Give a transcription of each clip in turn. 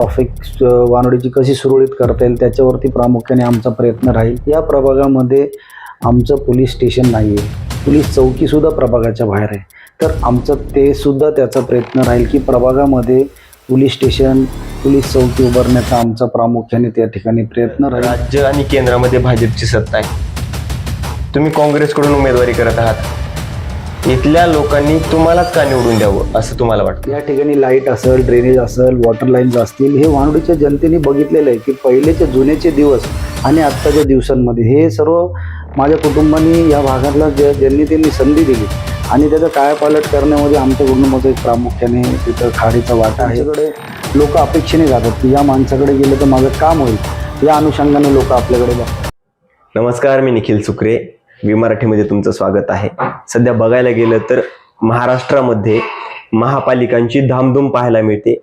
Traffic वानोडीची कशी सुरळीत करता येईल त्याच्यावरती प्रामुख्याने आमचा प्रयत्न राहील. या प्रभागामध्ये आमचं पोलीस स्टेशन नाही आहे, पोलीस चौकीसुद्धा प्रभागाच्या बाहेर आहे. तर आमचं ते सुद्धा त्याचा प्रयत्न राहील की प्रभागामध्ये पोलीस स्टेशन, पोलीस चौकी उभारण्याचा आमचा प्रामुख्याने त्या ठिकाणी प्रयत्न राहील. राज्य आणि केंद्रामध्ये भाजपची सत्ता आहे, तुम्ही काँग्रेसकडून उमेदवारी करत आहात, इथल्या लोकांनी तुम्हालाच का निवडून द्यावं असं तुम्हाला वाटतं? या ठिकाणी लाईट असेल, ड्रेनेज असेल, वॉटर लाईन्स असतील, हे वानोडीच्या जनतेने बघितलेलं आहे की पहिलेचे जुनेचे दिवस आणि आत्ताच्या दिवसांमध्ये हे सर्व माझ्या कुटुंबाने या भागातला ज्यांनी त्यांनी संधी दिली आणि त्याचा कायापालट करण्यामध्ये आमच्या कुटुंबाचं एक प्रामुख्याने तिथं खारीचा वाटा आहे. त्याच्याकडे लोक अपेक्षेने जातात की या माणसाकडे गेलं तर माझं काम होईल, या अनुषंगाने लोक आपल्याकडे बघतात. नमस्कार, मी निखिल सुक्रे, वी मराठीमध्ये तुमचं स्वागत आहे. सध्या बघायला गेलं तर महाराष्ट्रामध्ये महापालिकांची धामधूम पाहायला मिळते.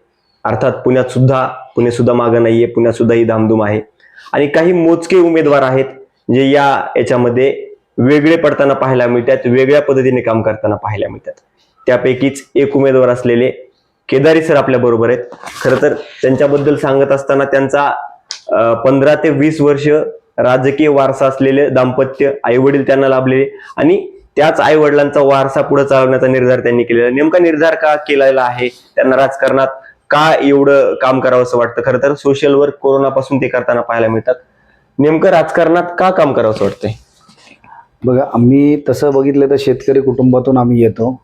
अर्थात पुणे सुद्धा मागं नाहीये, पुण्यात सुद्धा ही धामधूम आहे आणि काही मोजके उमेदवार आहेत जे याच्यामध्ये वेगळे पडताना पाहायला मिळतात, वेगळ्या पद्धतीने काम करताना पाहायला मिळतात. त्यापैकीच एक उमेदवार असलेले केदारी सर आपल्या बरोबर आहेत. खरं तर त्यांच्याबद्दल सांगत असताना त्यांचा 15 ते 20 वर्ष राजकीय वारसा असलेले दाम्पत्य, आई वडील त्यांना लाभलेले आणि त्याच आई वडिलांचा वारसा पुढे चालवण्याचा निर्धार त्यांनी केलेला. नेमका निर्धार का केलेला आहे, त्यांना राजकारणात का एवढं काम करावं असं वाटतं? खरं तर सोशल वर्क कोरोनापासून ते करताना पाहायला मिळतात. नेमकं राजकारणात का काम करावं असं वाटतंय? बघा, आम्ही तसं बघितलं तर शेतकरी कुटुंबातून आम्ही येतो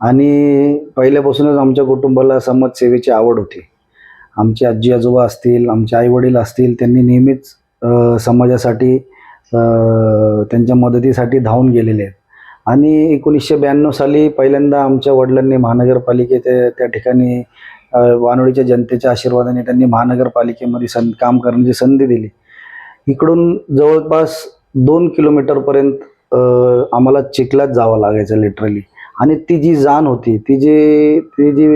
आणि पहिल्यापासूनच आमच्या कुटुंबाला समाजसेवेची आवड होती. आमचे आजी आजोबा असतील, आमचे आई वडील असतील, त्यांनी नेहमीच समाजासाठी त्यांच्या मदतीसाठी धावून गेलेले आहेत. आणि 1992 साली पहिल्यांदा आमच्या वडिलांनी महानगरपालिकेच्या त्या ठिकाणी वानोडीच्या जनतेच्या आशीर्वादाने त्यांनी महानगरपालिकेमध्ये काम करण्याची संधी दिली. इकडून जवळपास 2 किलोमीटरपर्यंत आम्हाला चिखलात जावं लागायचं लिटरली. आणि ती जी जाण होती, ती जी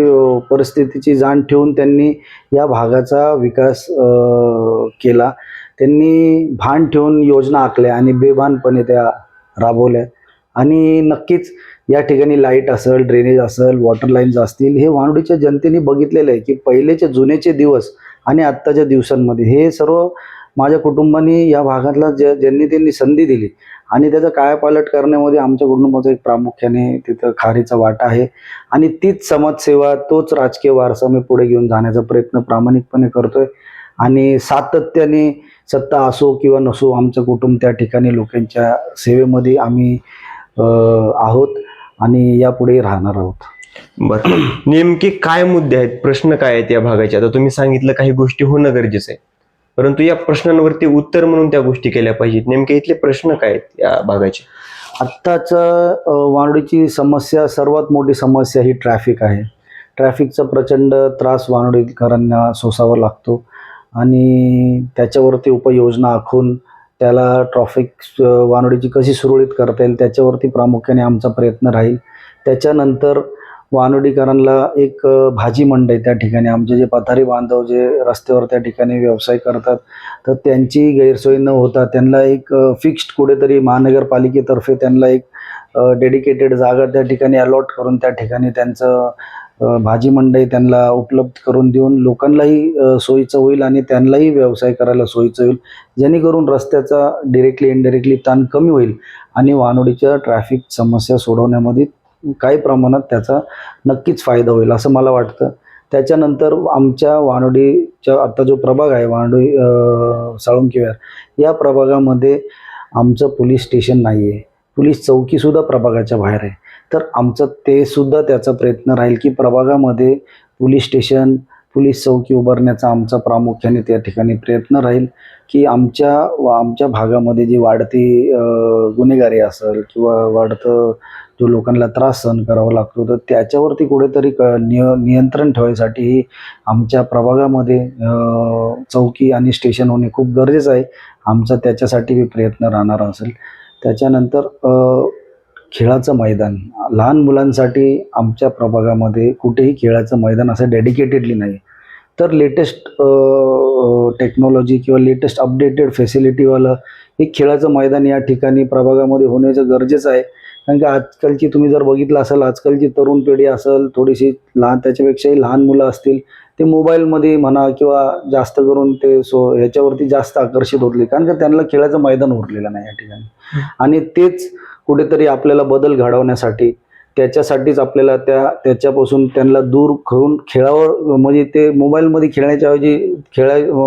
परिस्थितीची जाण ठेवून त्यांनी या भागाचा विकास केला. त्यांनी भान ठेवून योजना आखल्या आणि बेभानपणे त्या राबवल्या. आणि नक्कीच या ठिकाणी लाईट असेल, ड्रेनेज असेल, वॉटर लाईन्स असतील, हे वानोडीच्या जनतेने बघितलेलं आहे की पहिलेचे जुनेचे दिवस आणि आत्ताच्या दिवसांमध्ये हे सर्व माझ्या कुटुंबाने या भागातला ज्यांनी त्यांनी संधी दिली आणि त्याचा कायापालट करण्यामध्ये आमच्या कुटुंबाचा एक प्रामुख्याने तिथं खारीचा वाटा आहे. आणि तीच समाजसेवा, तोच राजकीय वारसा मी पुढे घेऊन जाण्याचा प्रयत्न प्रामाणिकपणे करतोय. आणि सातत्याने सत्ता असो किंवा नसो, आमचं कुटुंब त्या ठिकाणी लोकांच्या सेवेमध्ये आम्ही आहोत आणि यापुढे राहणार आहोत. बरं, नेमके काय मुद्दे आहेत, प्रश्न काय आहेत या भागाचे? आता तुम्ही सांगितलं काही गोष्टी होणं गरजेचं आहे, परंतु या प्रश्नांवरती उत्तर म्हणून त्या गोष्टी केल्या पाहिजेत. नेमके इथले प्रश्न काय आहेत या भागाचे? आत्ताचं वानोडीची समस्या, सर्वात मोठी समस्या ही ट्रॅफिक आहे. ट्रॅफिकचा प्रचंड त्रास वानोडीकरांना सोसावा लागतो आणि त्याच्यावरती उपाययोजना आखून त्याला ट्रॉफिक वानोडीची कशी सुरळीत करता येईल त्याच्यावरती प्रामुख्याने आमचा प्रयत्न राहील. त्याच्यानंतर वानोडीकरांना एक भाजी मंडई, त्या ठिकाणी आमचे जे पथारी बांधव जे रस्त्यावर त्या ठिकाणी व्यवसाय करतात, तर त्यांची गैरसोय न होता त्यांना एक फिक्स्ड कुठेतरी महानगरपालिकेतर्फे त्यांना एक डेडिकेटेड जागा त्या ठिकाणी अलॉट करून त्या ठिकाणी त्यांचं भाजी मंडई त्यांना उपलब्ध करून देऊन लोकांनाही सोयीचं होईल आणि त्यांनाही व्यवसाय करायला सोयीचं होईल, जेणेकरून रस्त्याचा डिरेक्टली इनडायरेक्टली ताण कमी होईल आणि वानोडीच्या ट्रॅफिक समस्या सोडवण्यामध्ये काही प्रमाणात त्याचा नक्कीच फायदा होईल असं मला वाटतं. त्याच्यानंतर आमच्या वानोडीच्या आता जो प्रभाग आहे, वानोडी साळुंकी विहार, या प्रभागामध्ये आमचं पोलीस स्टेशन नाही आहे, पोलीस चौकीसुद्धा प्रभागाच्या बाहेर आहे. तर आमचं ते सुद्धा त्याचा प्रयत्न राहील की प्रभागामध्ये पोलीस स्टेशन, पोलीस चौकी उभारण्याचा आमचा प्रामुख्याने त्या ठिकाणी प्रयत्न राहील की आमच्या भागामध्ये जी वाढती गुन्हेगारी असेल किंवा वाढतं जो लोकांना त्रास सहन करावा लागतो, तर त्याच्यावरती कुठेतरी नियंत्रण ठेवायसाठी आमच्या प्रभागामध्ये चौकी आणि स्टेशन होणे खूप गरजेचं आहे. आमचा त्याच्यासाठी प्रयत्न राहणार असेल. त्याच्यानंतर खेळाचं मैदान, लहान मुलांसाठी आमच्या प्रभागामध्ये कुठेही खेळाचं मैदान असं डेडिकेटेडली नाही. तर लेटेस्ट टेक्नॉलॉजी किंवा लेटेस्ट अपडेटेड फॅसिलिटीवालं एक खेळाचं मैदान या ठिकाणी प्रभागामध्ये होण्याचं गरजेचं आहे. कारण की आजकालची तुम्ही जर बघितलं असेल, आजकालची तरुण पिढी असेल, थोडीशी लहान, त्याच्यापेक्षाही लहान मुलं असतील, ते मोबाईलमध्ये म्हणा किंवा जास्त करून ते ह्याच्यावरती जास्त आकर्षित होतले, कारण की त्यांना खेळाचं मैदान उरलेलं नाही या ठिकाणी. आणि तेच कुठेतरी आपल्याला बदल घडवण्यासाठी, त्याच्यासाठीच आपल्याला त्याच्यापासून त्यांना दूर करून खेळावर, म्हणजे ते मोबाईलमध्ये खेळण्याच्या ऐवजी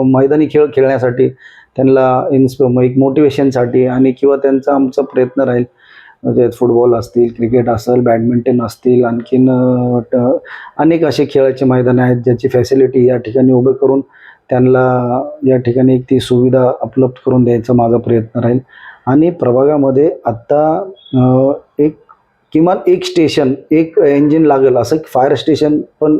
मैदानी खेळ खेळण्यासाठी त्यांना एक मोटिवेशनसाठी आणि किंवा त्यांचा आमचा प्रयत्न राहील. म्हणजे फुटबॉल असतील, क्रिकेट असेल, बॅडमिंटन असतील, आणखीन अनेक असे खेळाचे मैदान आहेत ज्याची फॅसिलिटी या ठिकाणी उभे करून त्यांना या ठिकाणी एक ती सुविधा उपलब्ध करून द्यायचा माझा प्रयत्न राहील. आणि प्रभागामध्ये आत्ता किमान एक स्टेशन, एक इंजिन लागेल असं फायर स्टेशन पण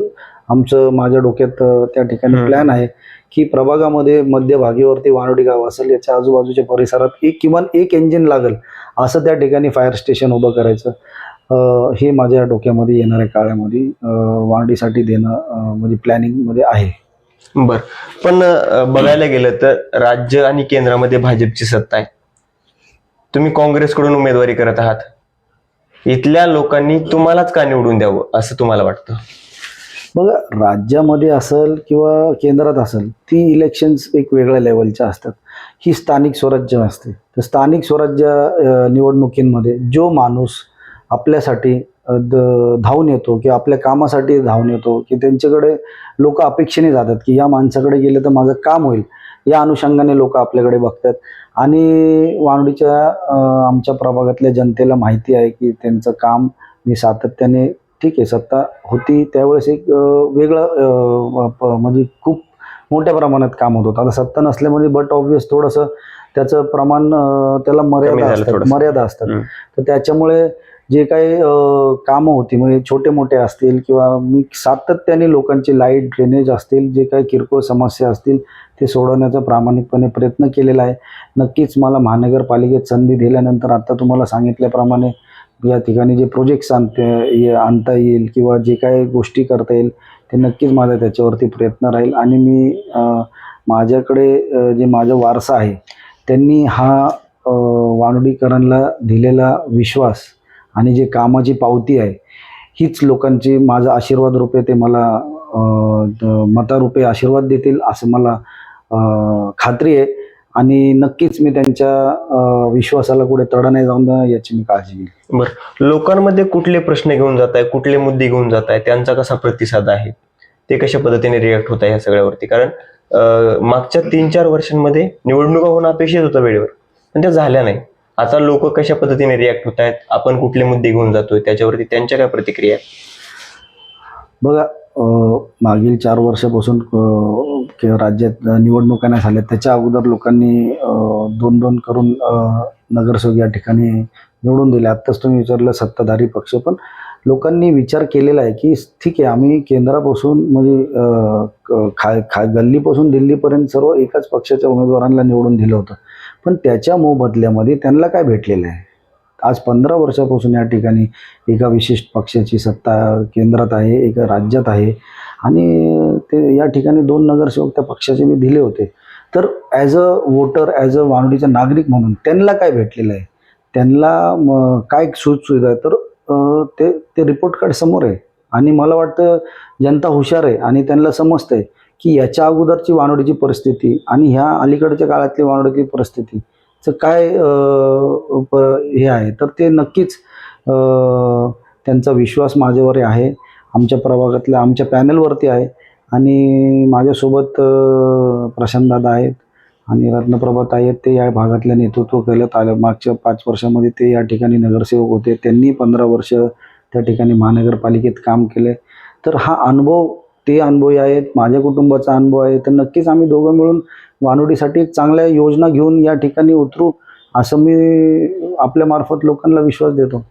माझ्या डोक्यात त्या ठिकाणी प्लॅन आहे की प्रभागामध्ये मध्यभागीवरती वानवडी गाव असेल, याच्या आजूबाजूच्या परिसरात किमान एक इंजिन लागेल असं त्या ठिकाणी फायर स्टेशन उभं करायचं. हे माझ्या डोक्यामध्ये येणाऱ्या काळामध्ये वानवडीसाठी देणं म्हणजे प्लॅनिंगमध्ये आहे. बर, पण बघायला गेलं तर राज्य आणि केंद्रामध्ये भाजपची सत्ता आहे. तुम्ही काँग्रेसकडून उमेदवारी करत आहात. इथल्या लोकांनी तुम्हालाच का निवडून द्यावं असं तुम्हाला वाटतं? बघा, राज्यामध्ये असेल किंवा केंद्रात असेल, ती इलेक्शन्स एक वेगळ्या लेवलच्या असतात. ही स्थानिक स्वराज्य असते. तर स्थानिक स्वराज्य निवडणुकींमध्ये जो माणूस आपल्यासाठी धावून येतो किंवा आपल्या कामासाठी धावून येतो, की त्यांच्याकडे लोक अपेक्षेने जातात की या माणसाकडे गेले तर माझं काम होईल, या अनुषंगाने लोक आपल्याकडे बघतात. आणि वानवडीच्या आमच्या प्रभागातल्या जनतेला माहिती आहे की त्यांचं काम मी सातत्याने, ठीक आहे, सत्ता होती त्यावेळेस एक वेगळं म्हणजे खूप मोठ्या प्रमाणात काम होत होतं. आता सत्ता नसल्यामुळे बट ऑब्वियस थोडंसं त्याचं प्रमाण, त्याला मर्यादा असतात. तर त्याच्यामुळे जे काही कामं होती, म्हणजे छोटे मोठे असतील किंवा मी सातत्याने लोकांची लाईट, ड्रेनेज असतील, जे काही किरकोळ समस्या असतील ते सोडवण्याचा प्रामाणिकपणे प्रयत्न केलेला आहे. नक्कीच मला महानगरपालिकेत संधी दिल्यानंतर आता तुम्हाला सांगितल्याप्रमाणे या ठिकाणी जे प्रोजेक्ट्स आणता येईल किंवा जे काही गोष्टी करता येईल ते नक्कीच माझा त्याच्यावरती प्रयत्न राहील. आणि मी माझ्याकडे जे माझा वारसा आहे, त्यांनी हा वानवडीकरांना दिलेला विश्वास आणि जे कामाची पावती आहे, हीच लोकांची माझा आशीर्वाद रूपे ते मला मतारूपे आशीर्वाद देतील असं मला खात्री आहे. आणि नक्कीच मी त्यांच्या विश्वासाला कुठे तडा नाही जाऊन देणार याची मी काळजी घेईल. बरं, लोकांमध्ये कुठले प्रश्न घेऊन जात आहे, कुठले मुद्दे घेऊन जात आहे, त्यांचा कसा प्रतिसाद आहे, ते कशा पद्धतीने रिॲक्ट होत आहे ह्या सगळ्यावरती? कारण मागच्या 3-4 वर्षांमध्ये निवडणुका होणं अपेक्षित होतं वेळेवर, पण त्या झाल्या नाही. आता लोक कशा पद्धतीने रिॲक्ट होत आहेत, आपण कुठले मुद्दे घेऊन जातोय, त्याच्यावरती त्यांच्या काय प्रतिक्रिया आहेत? बघा, मागील 4 वर्षापासून राज्यात निवडणुका नाही झाल्या. त्याच्या अगोदर लोकांनी 2-2 करून नगरसेवक या ठिकाणी निवडून दिले. आत्ताच तुम्ही विचारलं सत्ताधारी पक्ष, पण लोकांनी विचार केलेला आहे की ठीक आहे, आम्ही केंद्रापासून म्हणजे गल्लीपासून दिल्लीपर्यंत सर्व एकाच पक्षाच्या उमेदवारांना निवडून दिलं होतं, पण त्याच्या मोबदल्यामध्ये त्यांना काय भेटलेलं आहे? आज 15 वर्षापासून या ठिकाणी एका विशिष्ट पक्षाची सत्ता केंद्रात आहे, एका राज्यात आहे. आणि ते या ठिकाणी 2 नगरसेवक त्या पक्षाचे मी दिले होते. तर as a voter, as a वानवडीचा नागरिक म्हणून त्यांना काय भेटलेलं आहे, त्यांना काय सुखसुविधा आहे, तर ते रिपोर्ट कार्ड समोर आहे. आणि मला वाटतं जनता हुशार आहे आणि त्यांना समजतं आहे की याच्या अगोदरची वानवडीची परिस्थिती आणि ह्या अलीकडच्या काळातली वानवडीची परिस्थितीचं काय हे आहे. तर ते नक्कीच त्यांचा विश्वास माझ्यावर आहे, आमच्या प्रभागातल्या आमच्या पॅनलवरती आहे. आणि माझ्यासोबत प्रशांतदादा आहेत आणि रत्नप्रभाताई आहेत. ते या भागातलं नेतृत्व केलं आलं. मागच्या 5 वर्षामध्ये ते या ठिकाणी नगरसेवक होते. त्यांनी 15 वर्ष त्या ठिकाणी महानगरपालिकेत काम केले. तर हा अनुभव, ते अनुभवी आहेत, माझ्या कुटुंबाचा अनुभव आहे. तर नक्कीच आम्ही दोघं मिळून वानवडीसाठी एक चांगल्या योजना घेऊन या ठिकाणी उतरू असं मी आपल्या मार्फत लोकांना विश्वास देतो.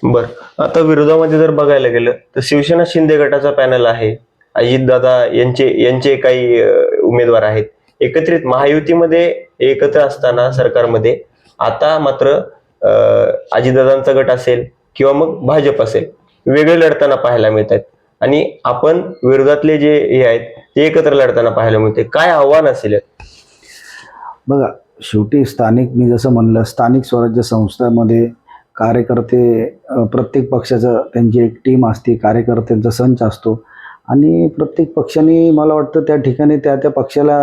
बर, आता विरोधामध्ये जर बघायला गेलं तर शिवसेना शिंदे गटाचा पॅनल आहे, अजितदादा यांचे काही उमेदवार आहेत. एकत्रित महायुतीमध्ये एकत्र असताना सरकारमध्ये आता मात्र अजितदादांचा गट असेल किंवा मग भाजप असेल, वेगळे लढताना पाहायला मिळतात आणि आपण विरोधातले जे हे आहेत ते एकत्र लढताना पाहायला मिळते. काय आव्हान असेल? बघा, शेवटी स्थानिक, मी जसं म्हणलं, स्थानिक स्वराज्य संस्थांमध्ये कार्यकर्ते प्रत्येक पक्षाचं त्यांची एक टीम असते, कार्यकर्त्यांचा संच असतो आणि प्रत्येक पक्षाने मला वाटतं त्या ठिकाणी त्या पक्षाला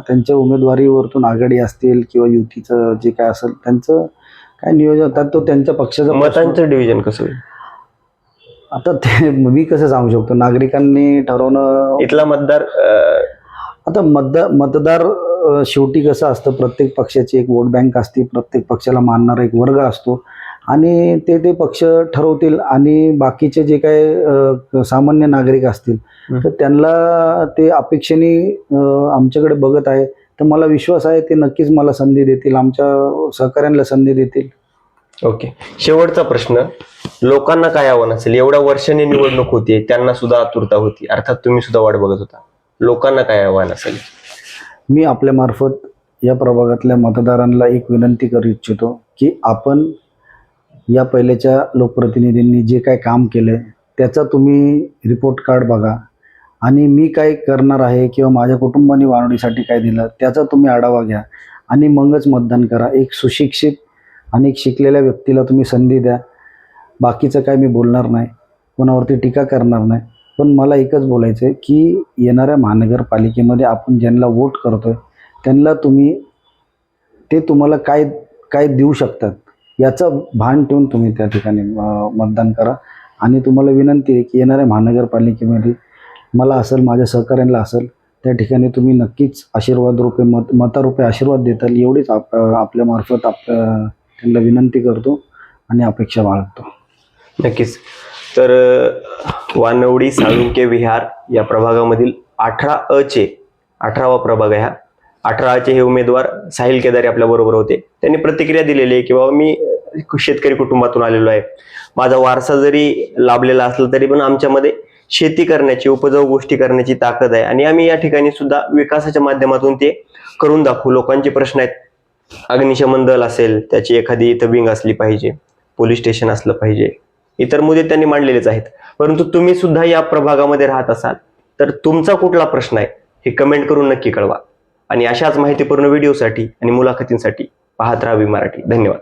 त्यांच्या उमेदवारीवरतून आघाडी असतील किंवा युतीचं जे काय असेल त्यांचं काय नियोजन होतात तो त्यांच्या पक्षाचा मतांचं डिव्हिजन कसं होईल? आता ते मी कसं सांगू शकतो, नागरिकांनी ठरवणं. इथला मतदार आता मतदार शेवटी कसं असतं, प्रत्येक पक्षाची एक वोट बँक असते, प्रत्येक पक्षाला मानणारा एक वर्ग असतो आणि ते पक्ष ठरवतील आणि बाकीचे जे काही सामान्य नागरिक असतील तर त्यांना ते अपेक्षेने आमच्याकडे बघत आहे. तर मला विश्वास आहे ते नक्कीच मला संधी देतील, आमच्या सहकाऱ्यांना संधी देतील. ओके, शेवटचा प्रश्न, लोकांना काय आव्हान असेल? एवढ्या वर्षांनी निवडणूक होती, त्यांना सुद्धा आतुरता होती, अर्थात तुम्ही सुद्धा वाट बघत होता. लोकांना काय आव्हान असेल? मी आपल्यामार्फत या प्रभागातल्या मतदारांना एक विनंती करू इच्छितो की आपण या पहिल्याच्या लोकप्रतिनिधींनी जे काय काम केलं त्याचा तुम्ही रिपोर्ट कार्ड बघा आणि मी काय करणार आहे किंवा माझ्या कुटुंबाने वाढवणीसाठी काय दिलं त्याचा तुम्ही आढावा घ्या आणि मगच मतदान करा. एक सुशिक्षित आणि एक शिकलेल्या व्यक्तीला तुम्ही संधी द्या. बाकीचं काय मी बोलणार नाही, कोणावरती टीका करणार नाही, पण मला एकच बोलायचं आहे की येणाऱ्या महानगरपालिकेमध्ये आपण ज्यांना वोट करतोय त्यांना ते तुम्हाला काय देऊ शकतात याचं भान ठेवून तुम्ही त्या ठिकाणी मतदान करा. आणि तुम्हाला विनंती आहे की येणाऱ्या महानगरपालिकेमध्ये मला असेल, माझ्या सहकाऱ्यांना असेल, त्या ठिकाणी तुम्ही नक्कीच आशीर्वाद रूपे मतारूपे आशीर्वाद देताल एवढीच आपल्यामार्फत त्यांना विनंती करतो आणि अपेक्षा बाळगतो. नक्कीच. तर वानवडी साळुंके विहार या प्रभागामधील 18वा प्रभाग आहे हा. 18चे हे उमेदवार साहिल केदारे आपल्या बरोबर होते. त्यांनी प्रतिक्रिया दिलेली आहे की बाबा मी शेतकरी कुटुंबातून आलेलो आहे, माझा वारसा जरी लाभलेला असला तरी पण आमच्यामध्ये शेती करण्याची, उपजाऊ गोष्टी करण्याची ताकद आहे आणि आम्ही या ठिकाणी सुद्धा विकासाच्या माध्यमातून ते करून दाखवू. लोकांचे प्रश्न आहेत, अग्निशमन दल असेल त्याची एखादी इथं विंग असली पाहिजे, पोलीस स्टेशन असलं पाहिजे, इतर मुद्दे त्यांनी मांडलेलेच आहेत. परंतु तुम्ही सुद्धा या प्रभागामध्ये राहत असाल तर तुमचा कुठला प्रश्न आहे हे कमेंट करून नक्की कळवा. आणि अशाच माहितीपूर्ण व्हिडिओसाठी आणि मुलाखतींसाठी पाहत राहा वी मराठी. धन्यवाद.